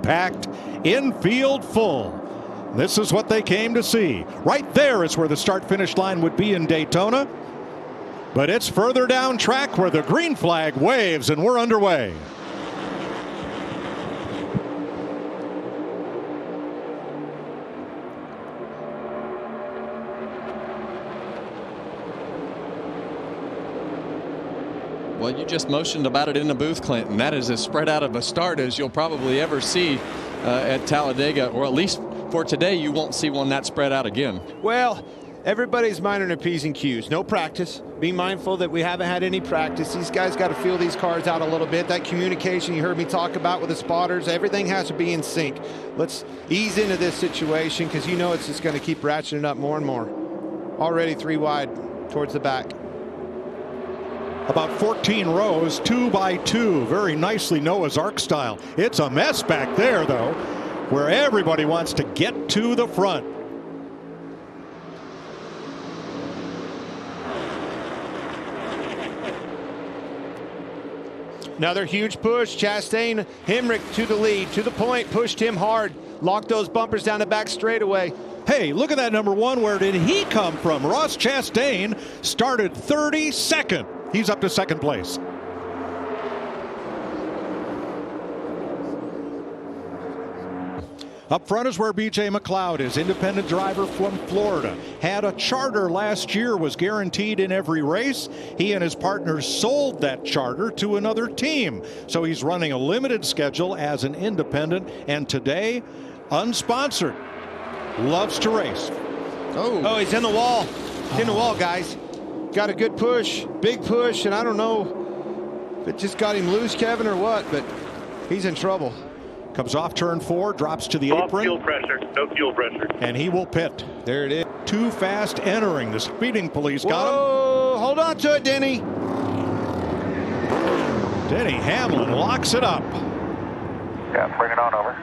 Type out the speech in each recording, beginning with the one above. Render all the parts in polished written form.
packed, infield full. This is what they came to see. Right there is where the start-finish line would be in Daytona. But it's further down track where the green flag waves, and we're underway. Well, you just motioned about it in the booth, Clinton. That is as spread out of a start as you'll probably ever see at Talladega, or at least for today, you won't see one that spread out again. Well, everybody's minding their P's and Q's. No practice. Be mindful that we haven't had any practice. These guys got to feel these cars out a little bit. That communication you heard me talk about with the spotters, everything has to be in sync. Let's ease into this situation because you know it's just going to keep ratcheting up more and more. Already 3 wide towards the back. About 14 rows, 2 by 2, very nicely Noah's Ark style. It's a mess back there, though, where everybody wants to get to the front. Another huge push. Chastain, Hemrick to the lead, to the point, pushed him hard, locked those bumpers down the back straightaway. Hey, look at that number 1. Where did he come from? Ross Chastain started 32nd. He's up to 2nd place. Up front is where BJ McLeod is, independent driver from Florida. Had a charter last year, was guaranteed in every race. He and his partners sold that charter to another team. So he's running a limited schedule as an independent, and today, unsponsored. Loves to race. Oh, he's in the wall. He's in the wall, guys. Got a good push, big push, and I don't know if it just got him loose, Kevin, or what, but he's in trouble. Comes off turn 4, drops to the apron. Fuel pressure, no fuel pressure. And he will pit. There it is. Too fast entering. The speeding police got him. Oh, hold on to it, Denny. Denny Hamlin locks it up. Yeah, bring it on over.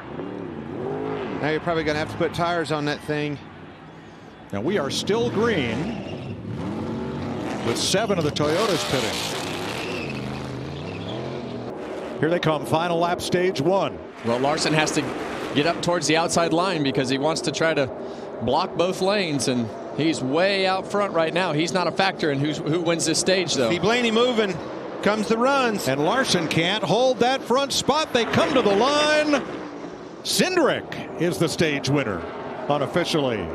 Now you're probably going to have to put tires on that thing. Now we are still green with 7 of the Toyotas pitting. Here they come, final lap, stage 1. Well, Larson has to get up towards the outside line because he wants to try to block both lanes, and he's way out front right now. He's not a factor in who wins this stage, though. See Blaney moving. Comes the runs. And Larson can't hold that front spot. They come to the line. Cindirc is the stage winner unofficially.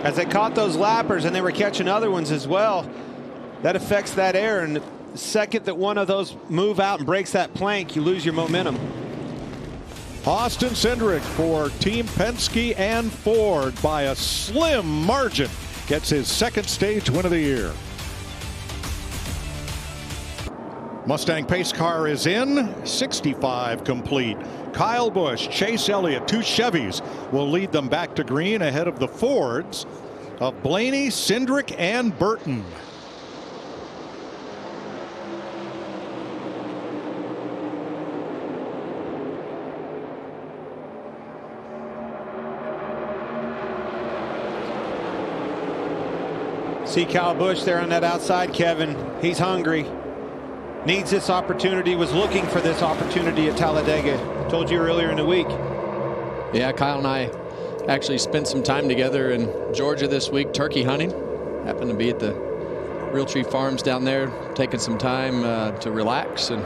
As they caught those lappers and they were catching other ones as well, that affects that air, and the second that one of those move out and breaks that plank, you lose your momentum. Austin Cindirc for Team Penske and Ford by a slim margin gets his 2nd stage win of the year. Mustang pace car is in, 65 complete. Kyle Busch, Chase Elliott, 2 Chevys will lead them back to green ahead of the Fords of Blaney, Cindirc, and Burton. See Kyle Busch there on that outside, Kevin. He's hungry. Needs this opportunity, was looking for this opportunity at Talladega. Told you earlier in the week. Yeah, Kyle and I actually spent some time together in Georgia this week turkey hunting. Happened to be at the Realtree Farms down there, taking some time to relax. And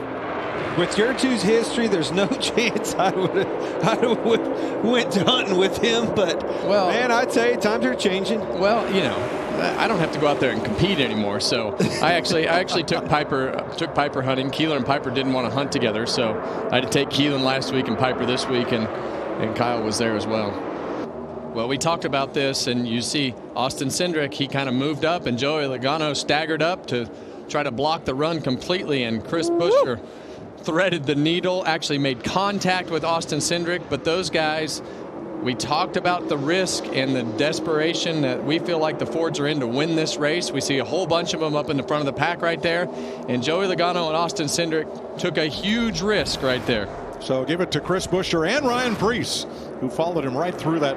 with your two's history, there's no chance I would went hunting with him. But well, man, I tell you, times are changing. Well, you know, I don't have to go out there and compete anymore. So I actually took Piper hunting. Keelan and Piper didn't want to hunt together, so I had to take Keelan last week and Piper this week, and Kyle was there as well. Well, we talked about this, and you see Austin Cindirc, he kind of moved up, and Joey Logano staggered up to try to block the run completely, and Chris Buescher threaded the needle, actually made contact with Austin Cindirc, but those guys, we talked about the risk and the desperation that we feel like the Fords are in to win this race. We see a whole bunch of them up in the front of the pack right there, and Joey Logano and Austin Cindirc took a huge risk right there. So give it to Chris Buescher and Ryan Preece, who followed him right through that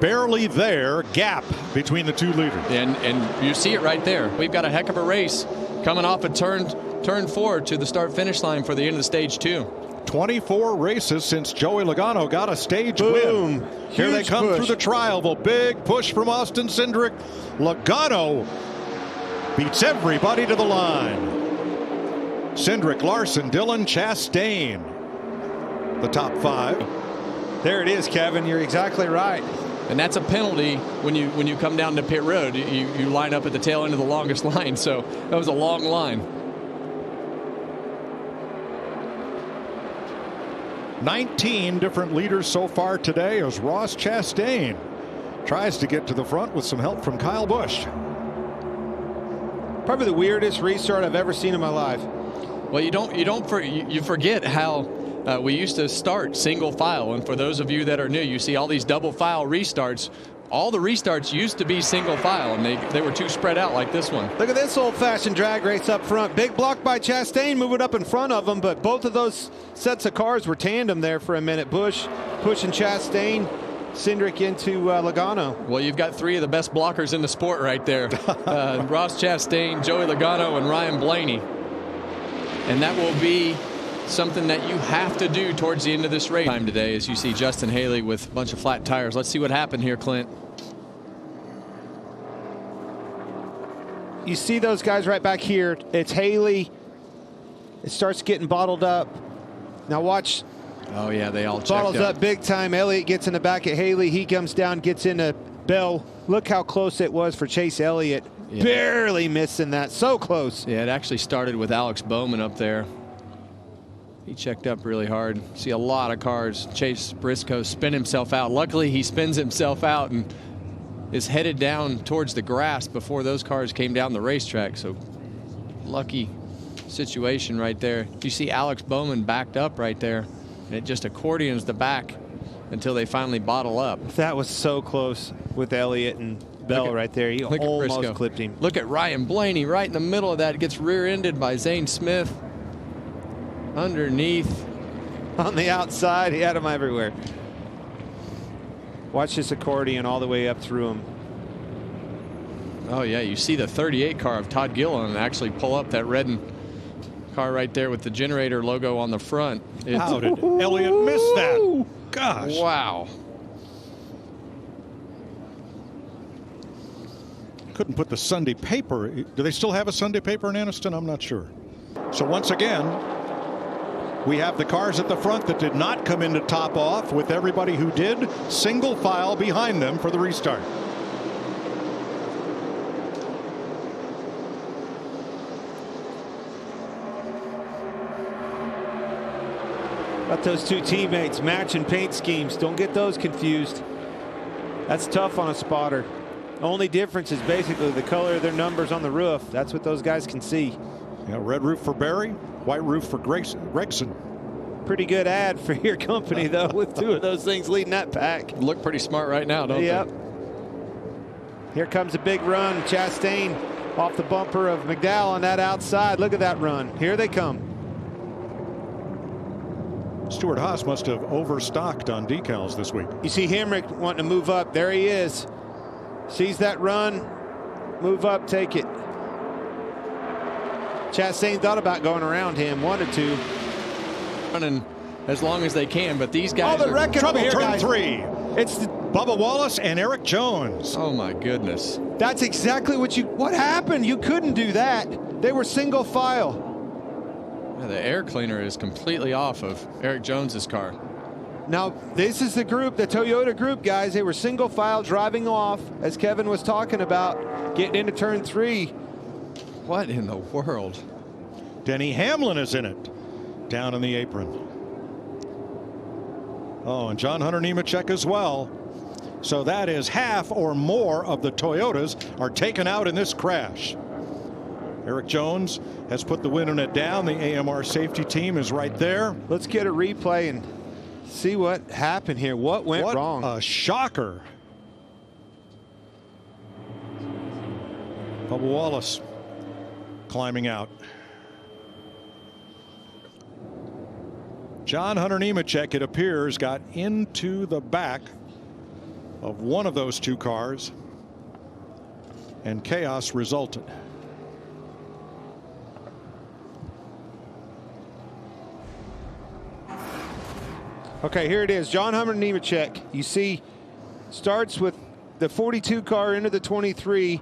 barely there gap between the 2 leaders. And you see it right there. We've got a heck of a race coming off of turn 4 to the start finish line for the end of stage 2. 24 races since Joey Logano got a stage Boom. win. Here they Huge come push. through the tri-oval. Big push from Austin Cindirc. Logano beats everybody to the line. Cindirc, Larson, Dillon, Chastain, the top 5. There it is, Kevin. You're exactly right. And that's a penalty when you come down to pit road. You line up at the tail end of the longest line. So that was a long line. 19 different leaders so far today as Ross Chastain tries to get to the front with some help from Kyle Busch. Probably the weirdest restart I've ever seen in my life. Well, you forget how we used to start single file, and for those of you that are new, you see all these double file restarts. All the restarts used to be single file, and they were too spread out like this one. Look at this old-fashioned drag race up front. Big block by Chastain moving up in front of him, but both of those sets of cars were tandem there for a minute. Busch pushing Chastain, Cindirc into Logano. Well, you've got 3 of the best blockers in the sport right there. Ross Chastain, Joey Logano, and Ryan Blaney. And that will be something that you have to do towards the end of this race time today, as you see Justin Haley with a bunch of flat tires. Let's see what happened here, Clint. You see those guys right back here. It's Haley. It starts getting bottled up. Now watch. Oh, yeah, they all checked Bottles up big time. Elliott gets in the back at Haley. He comes down, gets into Bell. Look how close it was for Chase Elliott. Yeah. Barely missing that. So close. Yeah, it actually started with Alex Bowman up there. He checked up really hard. See a lot of cars. Chase Briscoe spin himself out. Luckily, he spins himself out and is headed down towards the grass before those cars came down the racetrack. So lucky situation right there. You see Alex Bowman backed up right there, and it just accordions the back until they finally bottle up. That was so close with Elliott and Bell right there. He almost clipped him. Look at Ryan Blaney right in the middle of that. Gets rear-ended by Zane Smith. Underneath. On the outside, he had him everywhere. Watch this accordion all the way up through him. Oh, yeah, you see the 38 car of Todd Gilliland actually pull up that red car right there with the generator logo on the front. How did Elliott miss that? Gosh. Wow. Couldn't put the Sunday paper. Do they still have a Sunday paper in Anniston? I'm not sure. So once again, we have the cars at the front that did not come into top off, with everybody who did single file behind them for the restart. Got those two teammates matching paint schemes. Don't get those confused. That's tough on a spotter. Only difference is basically the color of their numbers on the roof. That's what those guys can see. Yeah, red roof for Barry, white roof for Gregson. Pretty good ad for your company, though, with 2 of those things leading that pack. Look pretty smart right now, don't they? they? Here comes a big run. Chastain off the bumper of McDowell on that outside. Look at that run. Here they come. Stuart Haas must have overstocked on decals this week. You see Hemrick wanting to move up. There he is. Sees that run. Move up, take it. Chastain thought about going around him, wanted to. Running as long as they can, but these guys are trouble. Here, Turn guys. 3. It's Bubba Wallace and Eric Jones. Oh my goodness. That's exactly what happened. You couldn't do that. They were single file. Yeah, the air cleaner is completely off of Eric Jones's car. Now, this is the group, the Toyota group, guys. They were single file driving off, as Kevin was talking about, getting into turn 3. What in the world? Denny Hamlin is in it, down in the apron. Oh, and John Hunter Nemechek as well. So that is half or more of the Toyotas are taken out in this crash. Eric Jones has put the win on it down. The AMR safety team is right there. Let's get a replay and see what happened here. What went wrong? A shocker. Bubba Wallace climbing out. John Hunter Nemechek, it appears, got into the back of one of those 2 cars, and chaos resulted. Okay, here it is. John Hummer Nemechek. You see, starts with the 42 car into the 23.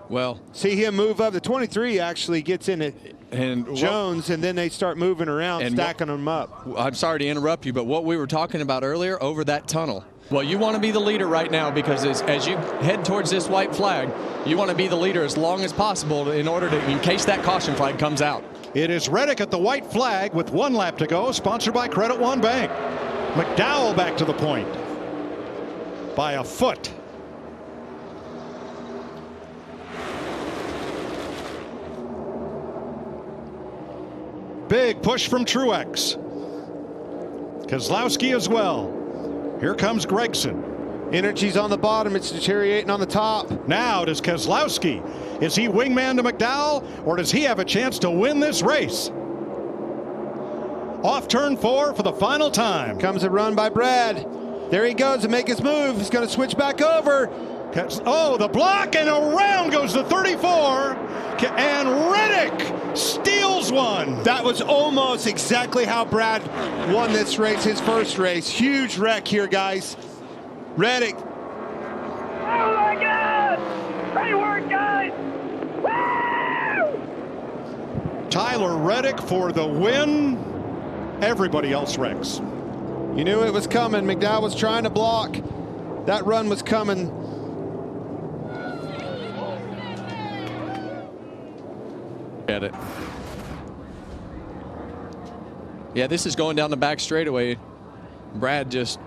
Well, see him move up. The 23 actually gets in it. And Jones, and then they start moving around, stacking them up. I'm sorry to interrupt you, but what we were talking about earlier over that tunnel. Well, you want to be the leader right now because as you head towards this white flag, you want to be the leader as long as possible in order to, in case that caution flag comes out. It is Reddick at the white flag with 1 lap to go, sponsored by Credit One Bank. McDowell back to the point by a foot. Big push from Truex. Keselowski as well. Here comes Gregson. Energy's on the bottom. It's deteriorating on the top. Now does Keselowski. Is he wingman to McDowell, or does he have a chance to win this race? Off turn 4 for the final time. Comes a run by Brad. There he goes to make his move. He's going to switch back over. Oh, the block, and around goes the 34. And Reddick steals one. That was almost exactly how Brad won this race, his first race. Huge wreck here, guys. Reddick. Oh my God! Great work, guys! Woo! Tyler Reddick for the win. Everybody else wrecks. You knew it was coming. McDowell was trying to block. That run was coming. At it. Yeah, this is going down the back straightaway. Brad just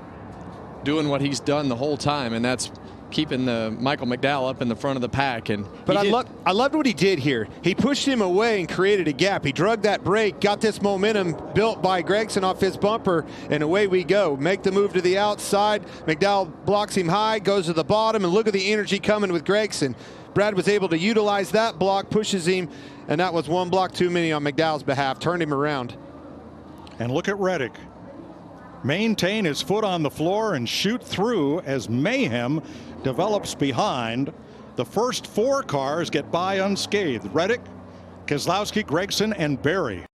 doing what he's done the whole time, and that's keeping the Michael McDowell up in the front of the pack. But I loved what he did here. He pushed him away and created a gap. He drug that brake, got this momentum built by Gregson off his bumper, and away we go. Make the move to the outside. McDowell blocks him high, goes to the bottom, and look at the energy coming with Gregson. Brad was able to utilize that block, pushes him, and that was 1 block too many on McDowell's behalf. Turned him around. And look at Reddick. Maintain his foot on the floor and shoot through as mayhem develops behind. The first 4 cars get by unscathed. Reddick, Keselowski, Gregson, and Berry.